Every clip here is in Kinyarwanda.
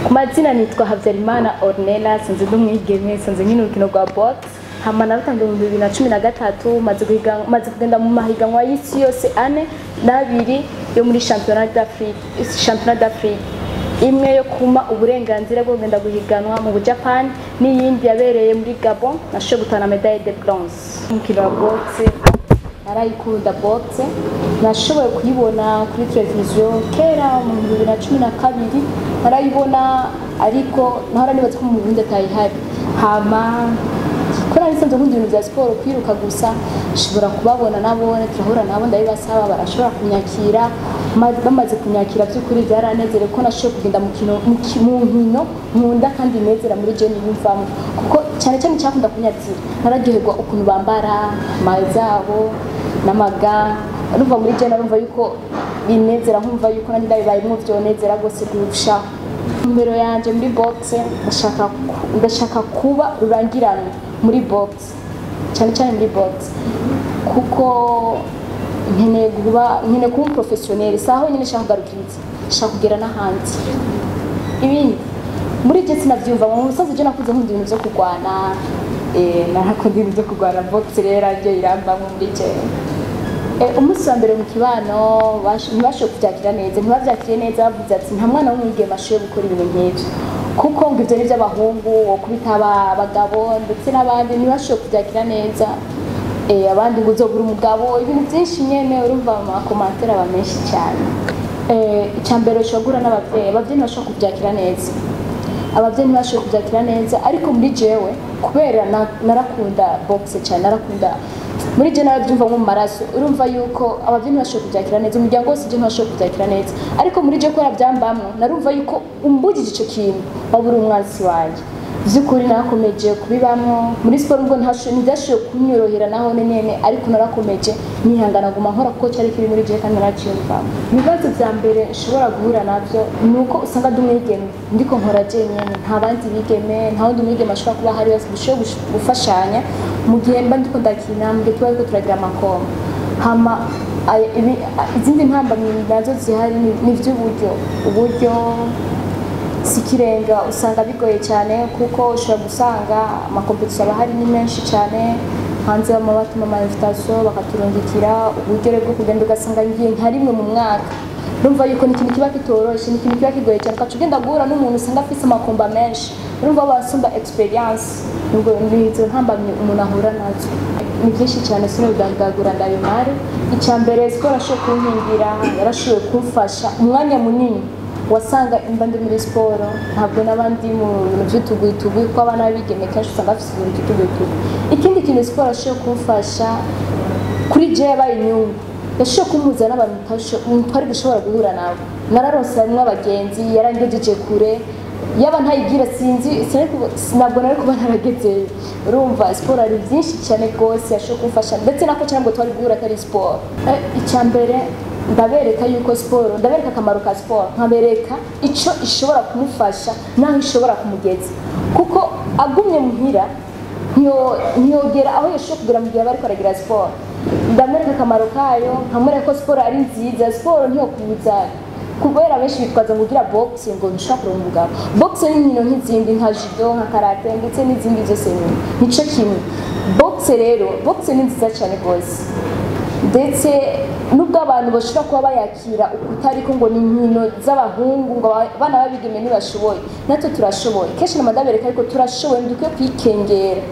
Kumazina nitwa Habyarimana Ornella sanze ndumwigeme sanze nyine urukino rwa box hama narutangiye mu 2013 maze kugenda mu mahiganwa y'isi yose ane nabiri yo muri championnat d'Afrique imwe yo kuma uburenganzira bwo kugenda guhiganwa mu Japan n'iyindi yabereye muri Gabon nashoboye gutana medaille de bronze mu kino wa box. Narayikunda box nashoboye kuyibona kuri televiziyo kera mu 2012 narayibona ariko nahora nibaza ko mu Burundi atayihari hama kora nisanze nkunda ibintu bya siporo kwiruka gusa shobora kubabona nabone turahura nabo ndabibasaba barashobora kunyakira bamaze kunyakira by'ukuri byaranezere ko nashoboye kugenda mu nkino nkunda kandi nezera muri je n'imvamo kuko cyane cyane cyakunda kunyakira nararyoherwa ukuntu bambara mazabo namaga urumva muri je narumva yuko binezera nkumva yuko nandi ndabibaye mu byonezera gose kurusha mbero yanje muri box ndashaka kuba rurangirana muri box cyane cyane muri box kuko nkene kuba professionnel saho nyine shaka kugarukiriza shaka kugera n'ahandi ibindi muri je sinavyumva mu musaza je nakuze nkunda ibintu byo kurwana narakunda ibintu byo kurwana box rero aje iramba muri je umunsi wa mbere mu kibano ntibashoboye kubyakira neza ntibabyakiriye neza bavuze ati nta mwana w'umwigeme ashoboye gukora ibintu nk'ibyo kuko ngo ibyo ni iby'abahungu wo kubita abagabo ndetse n'abandi ntibashoboye kubyakira neza abandi ngo uzobura umugabo ibintu byinshi nyene urumva mu makomantere aba menshi cyane icyambere ushobora n'abavyeyi ntibashoboye kubyakira neza abavyeyi ntibashoboye kubyakira neza ariko muri jewe kubera narakunda box cyane narakunda muri je narabyumva mu maraso urumva yuko abavyeyi ntibashoboye kubyakira neza umuryango wose je ntibashoboye kubyakira neza ariko muri je ko yabyambamwe narumva yuko umbugije ico kintu babura umwansi wanje byukuri narakomeje kubibamwo muri sport ngo ntidashoboye kunyorohera naho nyene ariko narakomeje nihangana guma nkora kuko cyari kiri muri je kandi naracyumva ibibazo bya mbere nshobora guhura navyo nuko usanga dumwigeme ndiko nkora je nyene nta bandi bigeme nta wundi mwigeme ashobora kuba hari wese dushoboye gufashanya mu gihe mba ndiko ndakina mu gihe tuba turagira amakoma hama izindi ntambamyi nazo zihari ni uburyo sikirenga usanga bigoye cyane kuko ushobora gusanga amakompetisiyo aba hari ni menshi cyane hanze y'amabatuma invitation bakaturungikira uburyo bwo kugenda ugasanga ngiye nka rimwe mu mwaka urumva yuko ni ikintu kiba kitoroshe ni ikintu kiba kigoye cyane ukaca ugenda guhura n'umuntu usanga afise amakomba menshi urumva basumba experience ngo nizo ntambamye umuntu ahura nazo ni byinshi cyane sino bidangagura ndabimare icyambere siporo ashoboye kunkingira yarashoboye kumfasha umwanya munini wasanga imba ndi muri siporo ntabwo n'abandi mu bintu by'utugwi ko abana bigeme kenshi usanga bafite ibintu by'utugwi ikindi kintu siporo ashoboye kumfasha kuri je yabaye inyungu yashoboye kumuza n'abantu twari gushobora guhura nabo nararonse bamwe abagenzi yarangejeje kure yaba ntayigira ntabwo nari kuba naragezeye urumva siporo ari byinshi cyane rwose yashoboye kumfasha ndetse nako cyane ngo twari guhura atari siporo icyambere ndabereka yuko siporo ndabereka akamaro ka siporo nkabereka icyo ishobora kumufasha naho ishobora kumugeza kuko agumye muhira ntiyogera aho yashobora kugera mu gihe bari kwaragira siporo ndamwereka akamaro kayo nkamwereka ko siporo ari nziza siporo ntiyokubuza kubera benshi bitwaza ngo ugira boxing ngo nshaka kuronka umugabo boxing ni inkino nk'izindi nka judo nka karate ndetse n'izindi zose nico kimwe boxing ni nziza cyane rwose ndetse nubwo abantu bashobora kuba bayakira ukutari ko ngo ni inkino z'abahungu ngo abana babigeme ntibashoboye natwe turashoboye kenshi n'amadabereka ariko turashoboye dukwiye kwikengera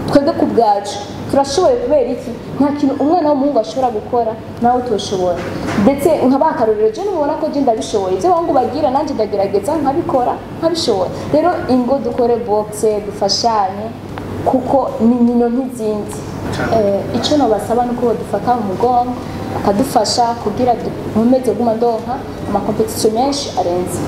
twebwe ku bwacu turashoboye kubera iki nta kintu umwana w'umuhungu ashobora gukora nawe tushobora ndetse nkabakaruriro je nubona ko je ndabishoboye ibyo bangu bagira nanje ndagerageza nkabikora nkabishobora rero ingo dukore box dufashanye kuko ni inkino nk'izindi icyo nabasaba nuko badufata mu mugongo akadufasha kugira nkomeze guma ndonka amakompetisiyo menshi arenze